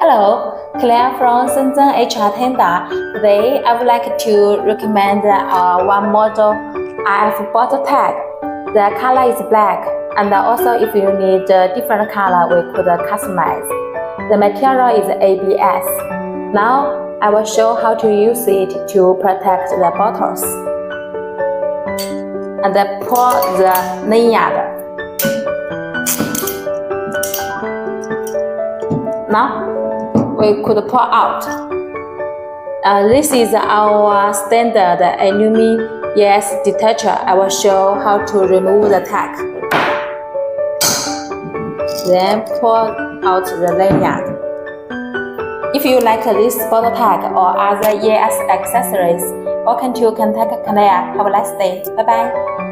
Hello, Claire from Shenzhen HR Tenda. Today, I would like to recommend one model IF bottle tag. The color is black, and also if you need a different color, we could customize. The material is ABS. Now, I will show how to use it to protect the bottles. And pour the lanyard. Now, we could pour out. This is our standard aluminum EAS detector. I will show how to remove the tag. Then pour out the lanyard. If you like this bottle tag or other EAS accessories, welcome to contact Claire. Have a nice day. Bye bye.